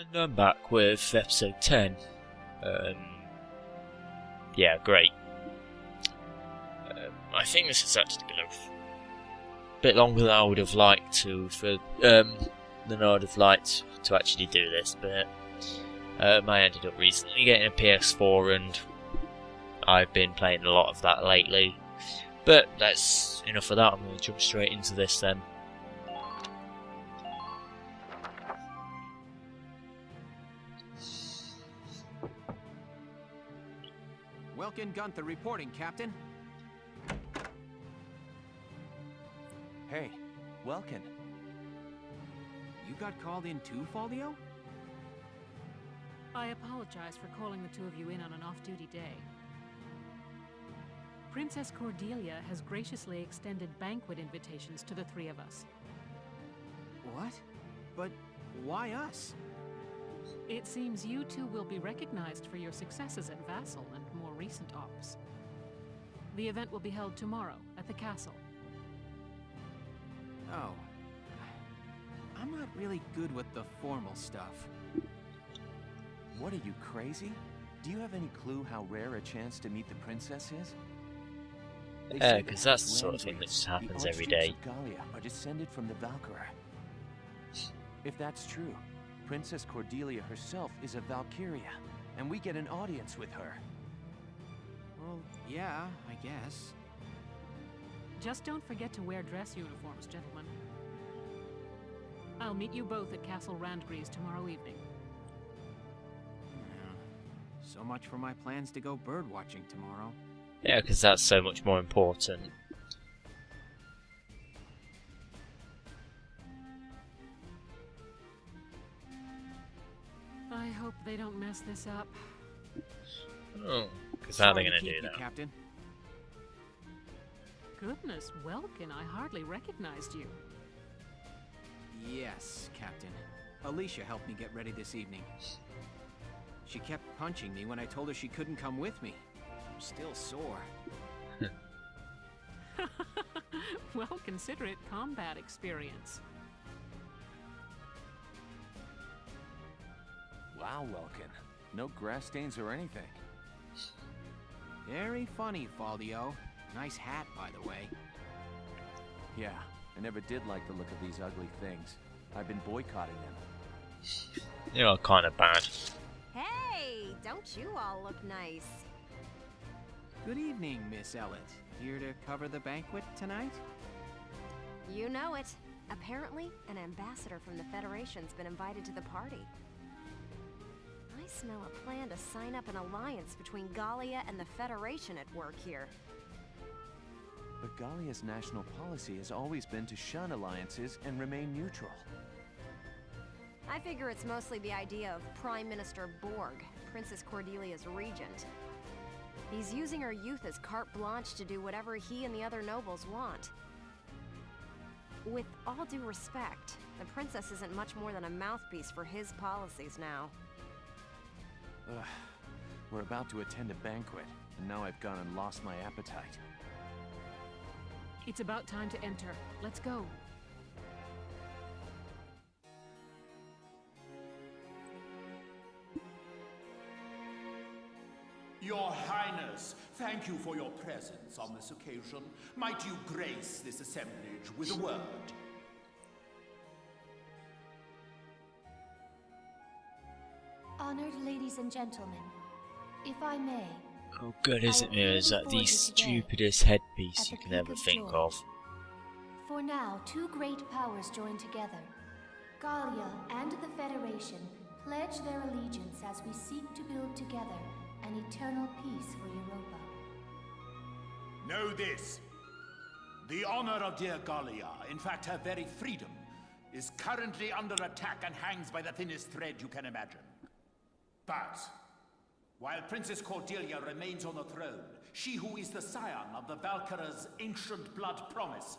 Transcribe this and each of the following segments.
And I'm back with episode 10. Yeah, great. I think this is actually going to be a bit longer than I would have liked to actually do this, but I ended up recently getting a PS4 and I've been playing a lot of that lately. But that's enough of that. I'm going to jump straight into this then. Welkin Gunther reporting, Captain. Hey, Welkin. You got called in too, Faldio? I apologize for calling the two of you in on an off-duty day. Princess Cordelia has graciously extended banquet invitations to the three of us. What? But why us? It seems you two will be recognized for your successes at Vassal and more recent ops. The event will be held tomorrow at the castle. Oh. I'm not really good with the formal stuff. What, are you crazy? Do you have any clue how rare a chance to meet the princess is? Yeah, because that's the sort of thing that just happens every day. The Gallia are descended from the valkyria. If that's true, Princess Cordelia herself is a valkyria, and we get an audience with her. Well, yeah, I guess. Just don't forget to wear dress uniforms, gentlemen. I'll meet you both at Castle Randgrease tomorrow evening. Yeah. So much for my plans to go birdwatching tomorrow. Yeah, because that's so much more important. I hope they don't mess this up. Oh, because how are they going to do that? Captain. Goodness, Welkin, I hardly recognized you. Yes, Captain. Alicia helped me get ready this evening. She kept punching me when I told her she couldn't come with me. I'm still sore. Well, consider it combat experience. Wow, Welkin. No grass stains or anything. Very funny, Faldio. Nice hat, by the way. Yeah, I never did like the look of these ugly things. I've been boycotting them. You know, kind of bad. Hey, don't you all look nice? Good evening, Miss Ellett. Here to cover the banquet tonight? You know it. Apparently, an ambassador from the Federation's been invited to the party. I smell a plan to sign up an alliance between Gallia and the Federation at work here. But Gallia's national policy has always been to shun alliances and remain neutral. I figure it's mostly the idea of Prime Minister Borg, Princess Cordelia's regent. He's using her youth as carte blanche to do whatever he and the other nobles want. With all due respect, the princess isn't much more than a mouthpiece for his policies now. Ugh. We're about to attend a banquet, and now I've gone and lost my appetite. It's about time to enter. Let's go. Your Highness, thank you for your presence on this occasion. Might you grace this assemblage with a word? Honored ladies and gentlemen, if I may... Oh, good, isn't it? Is that the stupidest headpiece you can ever think of? For now, two great powers join together. Gallia and the Federation pledge their allegiance as we seek to build together an eternal peace for Europa. Know this. The honor of dear Gallia, in fact her very freedom, is currently under attack and hangs by the thinnest thread you can imagine. But while Princess Cordelia remains on the throne, she who is the scion of the Valkyria's ancient blood promise,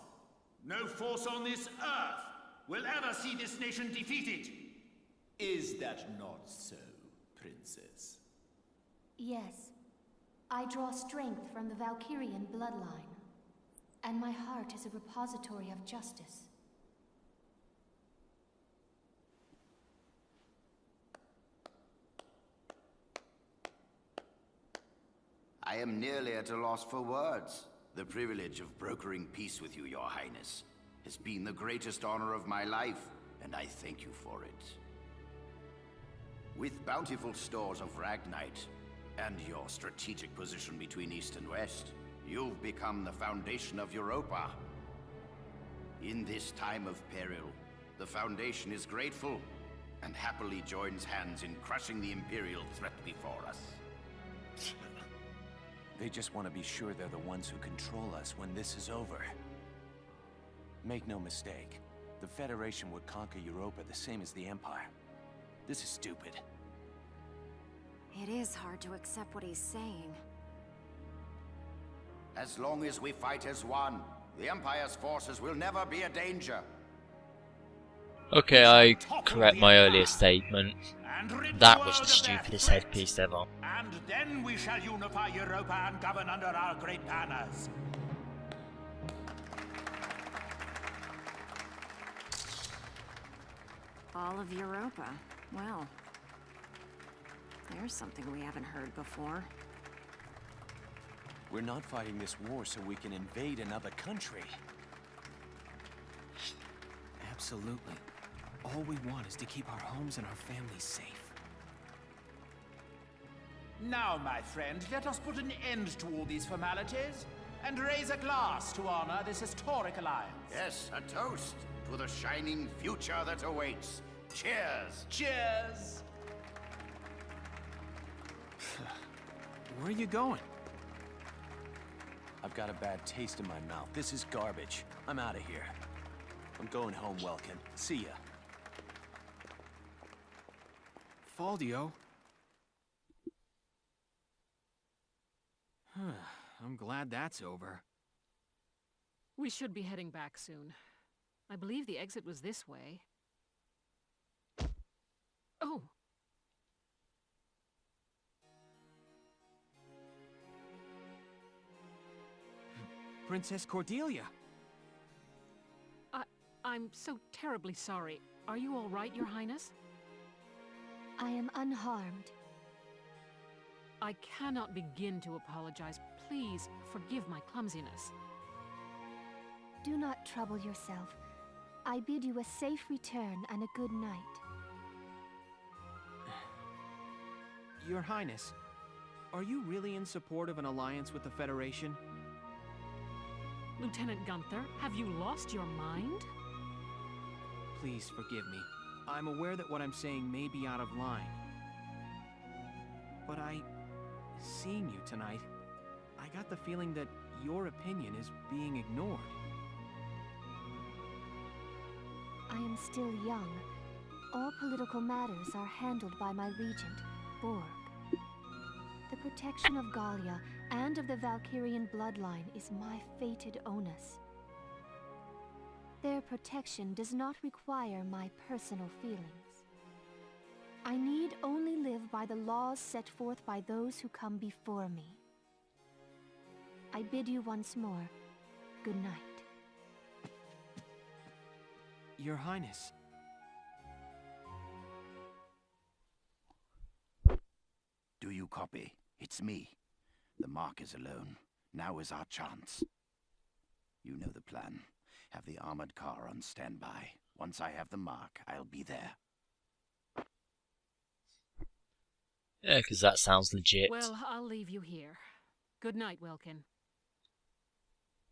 no force on this earth will ever see this nation defeated. Is that not so, Princess? Yes. I draw strength from the Valkyrian bloodline, and my heart is a repository of justice. am nearly at a loss for words. The privilege of brokering peace with you, Your Highness, has been the greatest honor of my life, and I thank you for it. With bountiful stores of Ragnite, and your strategic position between East and West, you've become the foundation of Europa. In this time of peril, the Foundation is grateful, and happily joins hands in crushing the Imperial threat before us. They just want to be sure they're the ones who control us when this is over. Make no mistake, the Federation would conquer Europa the same as the Empire. This is stupid. It is hard to accept what he's saying. As long as we fight as one, the Empire's forces will never be a danger. Okay, I correct my earlier statement. That was the stupidest headpiece ever. And then we shall unify Europa and govern under our great banners. All of Europa. Well, there's something we haven't heard before. We're not fighting this war so we can invade another country. Absolutely. All we want is to keep our homes and our families safe. Now, my friend, let us put an end to all these formalities and raise a glass to honor this historic alliance. Yes, a toast to the shining future that awaits. Cheers! Cheers! Where are you going? I've got a bad taste in my mouth. This is garbage. I'm out of here. I'm going home, Welkin. See ya. Faldio? I'm glad that's over. We should be heading back soon. I believe the exit was this way. Oh! Princess Cordelia! I'm so terribly sorry. Are you all right, Your Highness? I am unharmed. I cannot begin to apologize. Please forgive my clumsiness. Do not trouble yourself. I bid you a safe return and a good night. Your Highness, are you really in support of an alliance with the Federation? Lieutenant Gunther, have you lost your mind? Please forgive me. I'm aware that what I'm saying may be out of line. But seeing you tonight, I got the feeling that your opinion is being ignored. I am still young. All political matters are handled by my regent, Borg. The protection of Gallia and of the Valkyrian bloodline is my fated onus. Their protection does not require my personal feelings. I need only live by the laws set forth by those who come before me. I bid you once more, good night. Your Highness. Do you copy? It's me. The Mark is alone. Now is our chance. You know the plan. Have the armored car on standby. Once I have the Mark, I'll be there. Yeah, because that sounds legit. Well, I'll leave you here. Good night, Welkin.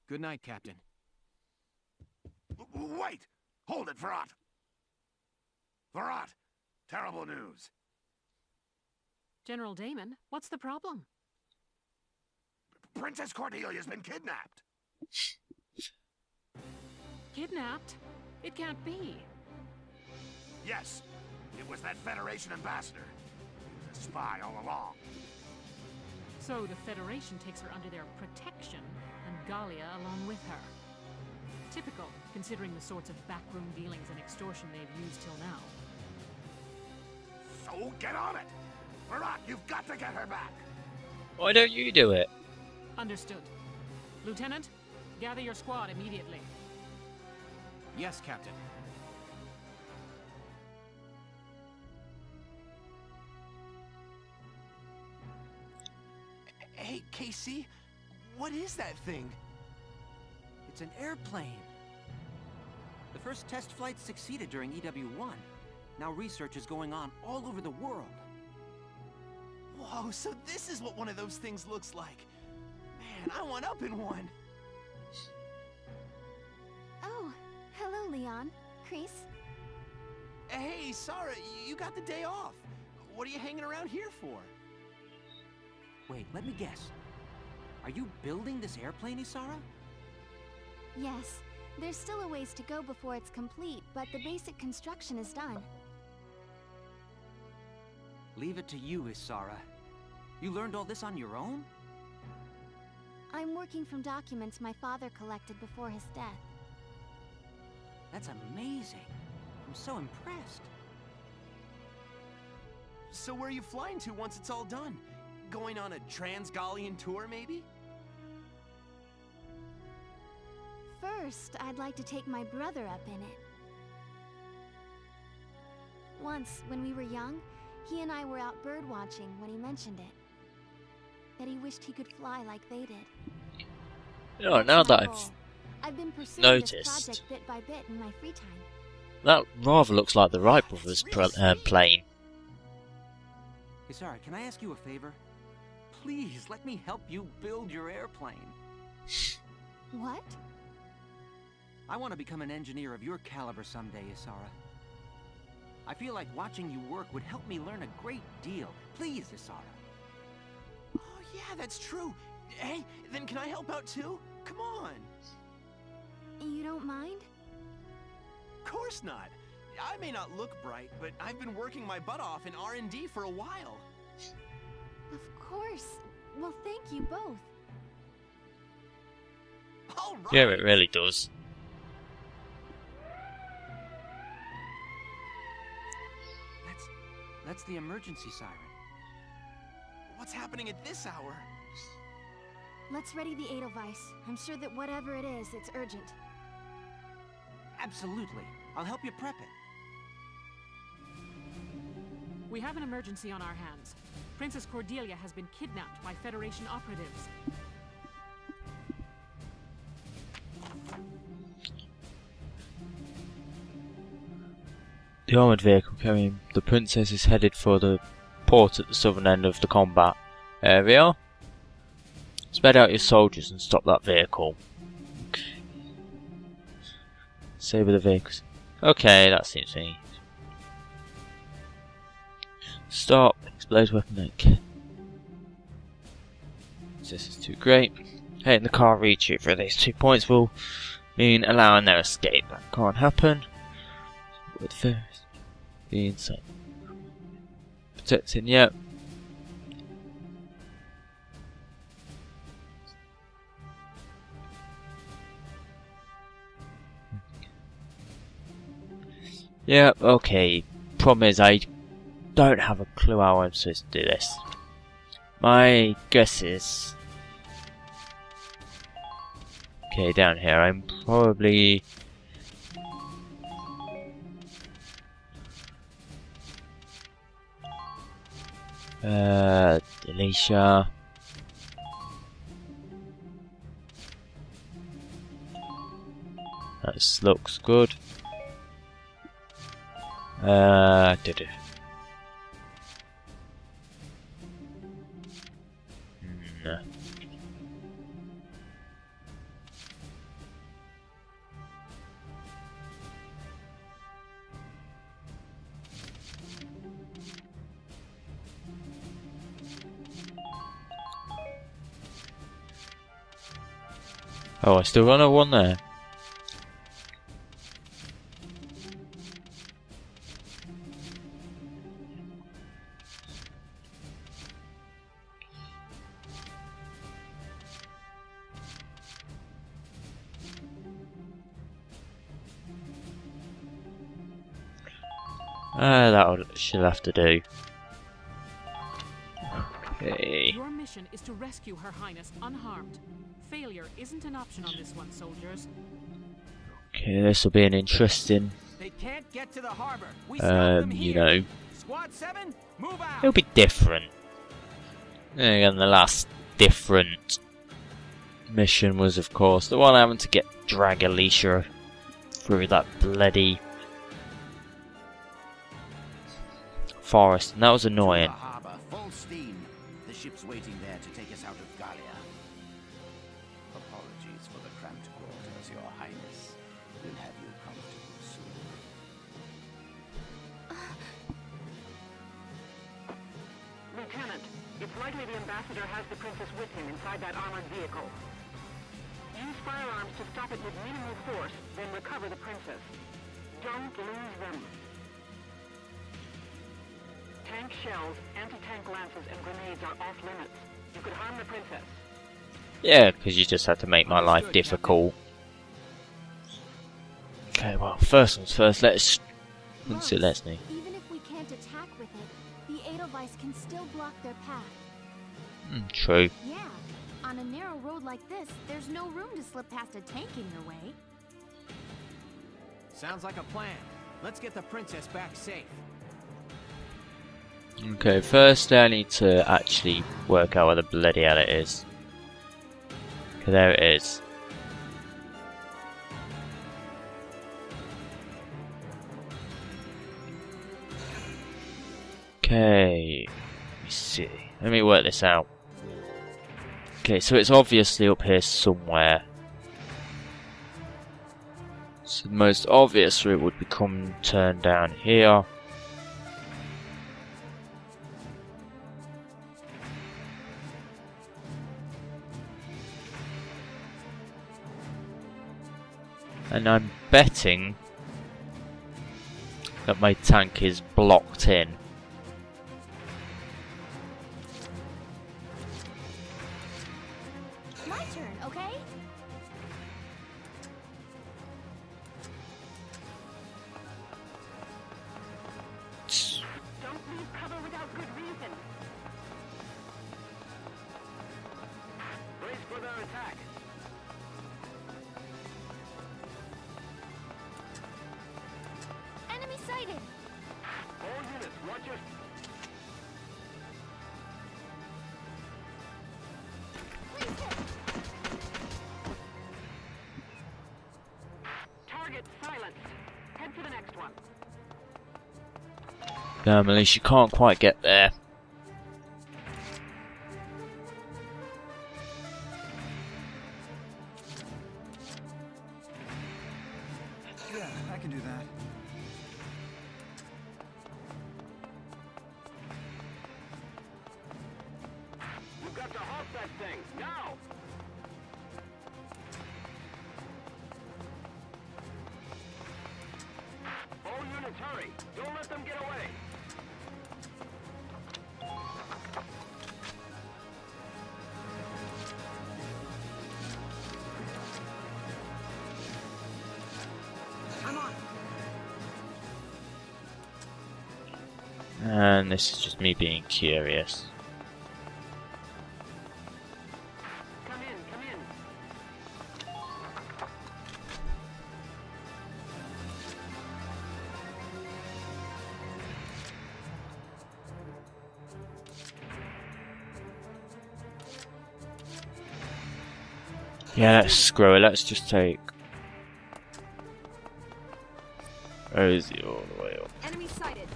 Good night, Captain. Wait! Hold it, Verrat! Verrat! Terrible news. General Damon, what's the problem? Princess Cordelia's been kidnapped. Kidnapped? It can't be. Yes, it was that Federation ambassador. He was a spy all along. So the Federation takes her under their protection, and Gallia along with her. Typical, considering the sorts of backroom dealings and extortion they've used till now. So get on it! Verrat, you've got to get her back! Why don't you do it? Understood. Lieutenant, gather your squad immediately. Yes, Captain. Hey, Casey, what is that thing? It's an airplane. The first test flight succeeded during EW1. Now research is going on all over the world. Whoa, so this is what one of those things looks like. Man, I want up in one. Oh, hello, Leon. Chris. Hey, Sarah, you got the day off. What are you hanging around here for? Wait, let me guess. Are you building this airplane, Isara? Yes. There's still a ways to go before it's complete, but the basic construction is done. Leave it to you, Isara. You learned all this on your own? I'm working from documents my father collected before his death. That's amazing. I'm so impressed. So where are you flying to once it's all done? Going on a Trans-Gallian tour, maybe? First, I'd like to take my brother up in it. Once, when we were young, he and I were out birdwatching when he mentioned it. That he wished he could fly like they did. Oh, now that I've been pursuing noticed, this project bit by bit in my free time. that rather looks like the Wright brothers plane. Isara, can I ask you a favor? Please, let me help you build your airplane. What? I want to become an engineer of your caliber someday, Isara. I feel like watching you work would help me learn a great deal. Please, Isara. Oh, yeah, that's true. Hey, then can I help out too? Come on. You don't mind? Of course not. I may not look bright, but I've been working my butt off in R&D for a while. Of course. Well, thank you both. All right. Yeah, it really does. That's the emergency siren. What's happening at this hour? Let's ready the Edelweiss. I'm sure that whatever it is, it's urgent. Absolutely. I'll help you prep it. We have an emergency on our hands. Princess Cordelia has been kidnapped by Federation operatives. The armoured vehicle carrying the princess is headed for the port at the southern end of the combat area. Spread out your soldiers and stop that vehicle. Saber the vehicles. Okay, that seems to me. Stop. Explode weapon link. This is too great. Hitting the car reach for these 2 points will mean allowing their escape. That can't happen. With first. The inside. Protecting, yep. Yep, okay. Problem is I don't have a clue how I'm supposed to do this. My guess is... Okay, down here I'm probably... Alicia. That looks good. Did it? No. Oh, I still run a one there. That should have to do. Okay. Your mission is to rescue Her Highness unharmed. Failure isn't an option on this one, soldiers. Okay, this will be an interesting. They can't get to the harbor. We stop them here. You know, Squad 7, move out. it'll be different. And again, the last different mission was, of course, the one having to drag Alicia through that bloody forest, and that was annoying. To the harbor, full steam. The ship's waiting there to take us out of Gallia. Apologies for the cramped quarters, Your Highness. We'll have you comfortable soon. Lieutenant, it's likely the ambassador has the princess with him inside that armored vehicle. Use firearms to stop it with minimal force, then recover the princess. Don't lose them. Tank shells, anti-tank lances, and grenades are off limits. You could harm the princess. Yeah, because you just had to make my life difficult. Okay, well, first things first, let's see. Even if we can't attack with it, the Edelweiss can still block their path. True. Yeah, on a narrow road like this, there's no room to slip past a tank in your way. Sounds like a plan. Let's get the princess back safe. Okay, first I need to actually work out where the bloody hell it is. Okay, there it is. Okay, let me see. Let me work this out. Okay, so it's obviously up here somewhere. So the most obvious route would become turned down here. And I'm betting that my tank is blocked in. My turn, okay? Don't leave cover without good reason. Brace for their attack. Enemy sighted! All units, watch your... Target silenced. Head for the next one. Damn, at least you can't quite get there. Yeah, I can do that. You've got to halt that thing, now! All units, hurry! Don't let them get away! I'm on! And this is just me being curious. Come in, come in! Yeah, let's screw it. Let's just take. Where is he all the way up? Enemy sighted.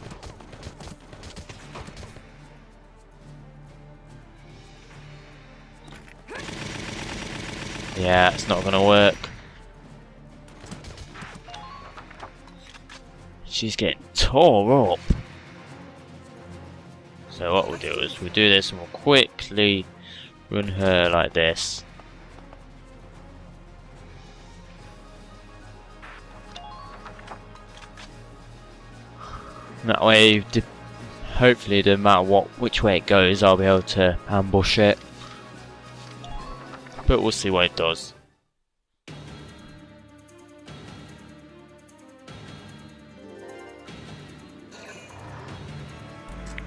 Yeah, it's not gonna work. She's getting tore up. So what we'll do is we'll do this and we'll quickly run her like this. That way, hopefully, no matter which way it goes, I'll be able to ambush it. But we'll see what it does.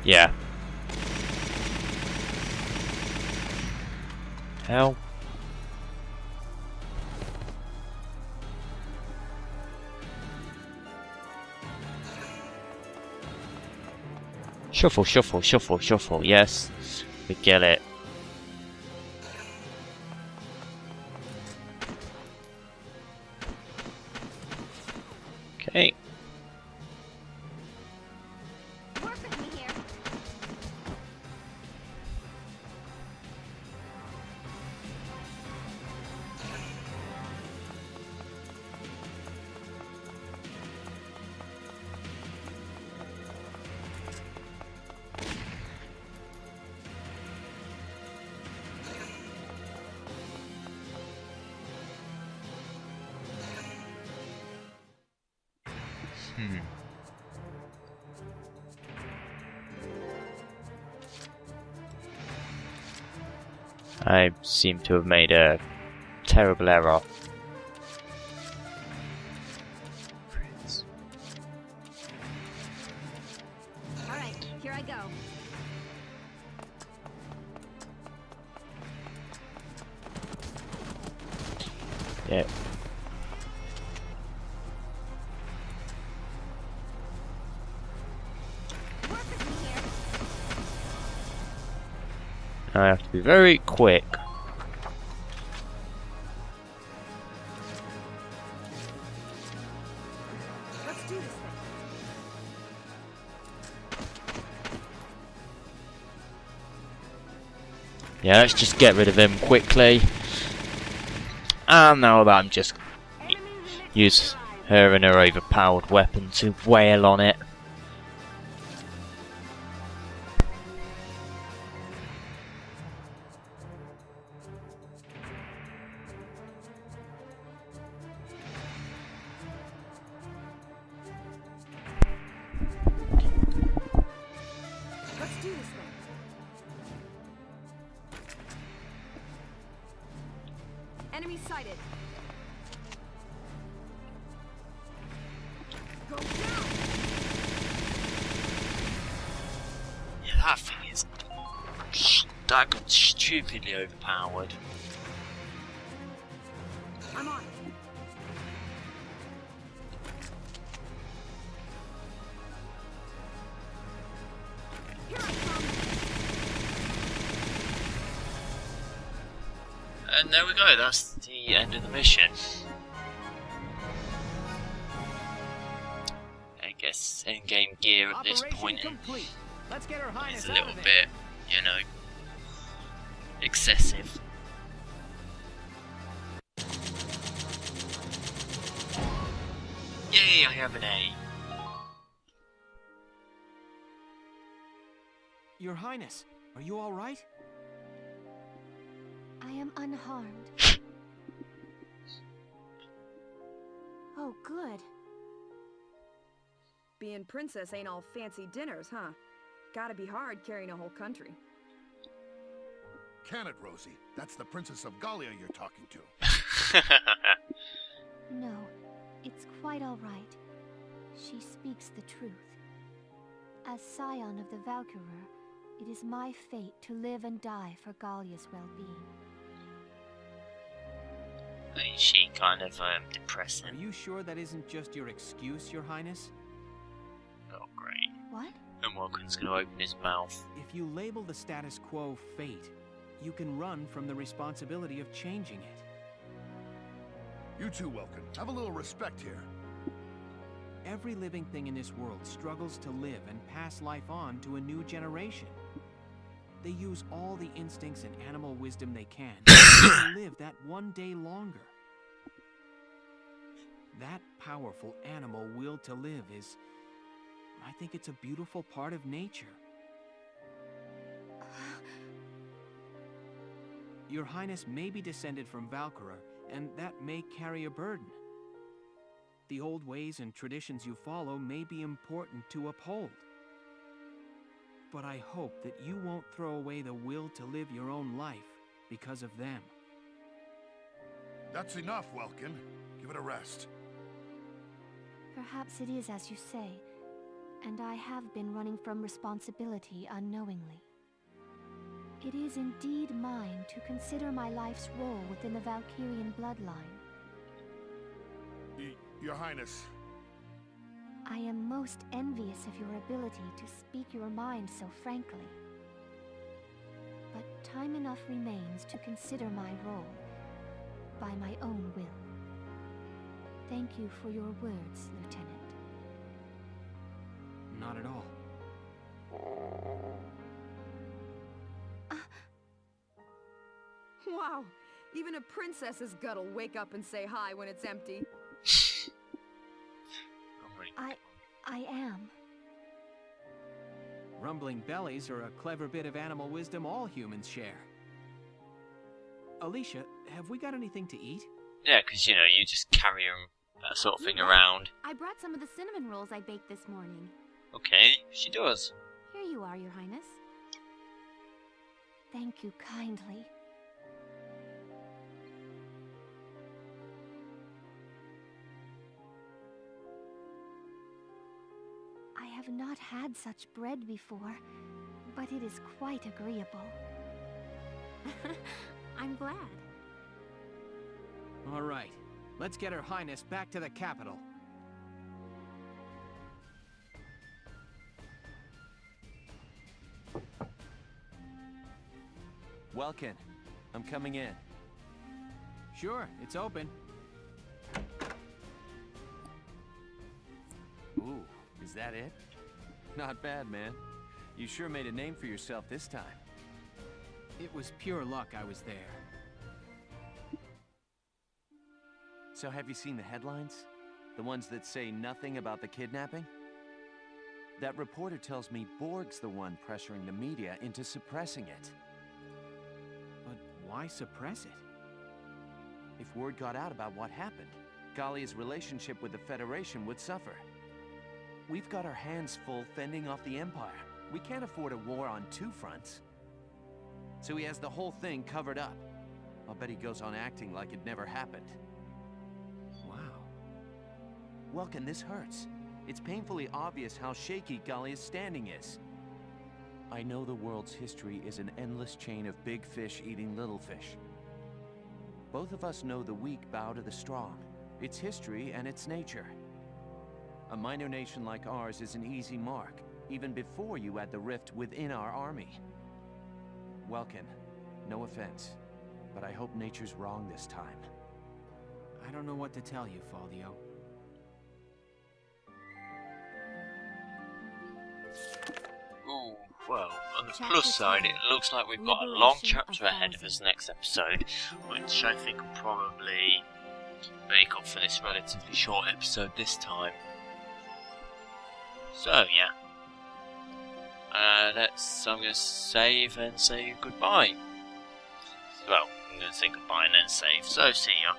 Yeah. Hell. Shuffle, shuffle, shuffle, shuffle. Yes, we get it. I seem to have made a terrible error. Alright, here I go. Yeah. Work with me here. I have to be very quick. Let's do this thing. Yeah, let's just get rid of him quickly. And now that I'm just use her and her overpowered weapon to wail on it. Let's do this thing. Enemy sighted. Go down. Yeah, that thing is daggone stupidly overpowered. I'm on it. Here I come. And there we go, that's the end of the mission. I guess endgame gear at this point complete. Let's get Her Highness is a out little of there. bit, you know, excessive. Yay, I have an A. Your Highness, are you all right? I am unharmed. Oh, good. Being princess ain't all fancy dinners, huh? Gotta be hard carrying a whole country. Can it, Rosie? That's the Princess of Gallia you're talking to. No, it's quite all right. She speaks the truth. As scion of the Valkyria, it is my fate to live and die for Gallia's well-being. Ain't she kind of depressing? Are you sure that isn't just your excuse, Your Highness? Oh, great. What? And Welkin's gonna open his mouth. If you label the status quo fate, you can run from the responsibility of changing it. You too, Welkin. Have a little respect here. Every living thing in this world struggles to live and pass life on to a new generation. They use all the instincts and animal wisdom they can to live that one day longer. That powerful animal will to live is, I think it's a beautiful part of nature. Your Highness may be descended from Valkyria, and that may carry a burden. The old ways and traditions you follow may be important to uphold. But I hope that you won't throw away the will to live your own life because of them. That's enough, Welkin. Give it a rest. Perhaps it is as you say, and I have been running from responsibility unknowingly. It is indeed mine to consider my life's role within the Valkyrian bloodline. Your Highness. I am most envious of your ability to speak your mind so frankly. But time enough remains to consider my role by my own will. Thank you for your words, Lieutenant. Not at all. Wow, even a princess's gut'll wake up and say hi when it's empty. I am. Rumbling bellies are a clever bit of animal wisdom all humans share. Alicia, have we got anything to eat? Yeah, because, you know, you just carry that sort of thing around. I brought some of the cinnamon rolls I baked this morning. Okay, she does. Here you are, Your Highness. Thank you kindly. I have not had such bread before, but it is quite agreeable. I'm glad. All right, let's get Her Highness back to the capital. Welkin, I'm coming in. Sure, it's open. Ooh, is that it? Not bad, man. You sure made a name for yourself this time. It was pure luck I was there. So have you seen the headlines? The ones that say nothing about the kidnapping? That reporter tells me Borg's the one pressuring the media into suppressing it. But why suppress it? If word got out about what happened, Gallia's relationship with the Federation would suffer. We've got our hands full fending off the Empire. We can't afford a war on two fronts. So he has the whole thing covered up. I'll bet he goes on acting like it never happened. Wow. Welkin, this hurts. It's painfully obvious how shaky Gallia's standing is. I know the world's history is an endless chain of big fish eating little fish. Both of us know the weak bow to the strong. It's history and it's nature. A minor nation like ours is an easy mark, even before you add the rift within our army. Welkin, no offense, but I hope nature's wrong this time. I don't know what to tell you, Faldio. Ooh, well, on the plus side, it looks like we've got a long chapter ahead of us next episode, which I think will probably make up for this relatively short episode this time. So, yeah. I'm going to save and say goodbye. Well, I'm going to say goodbye and then save, so see ya.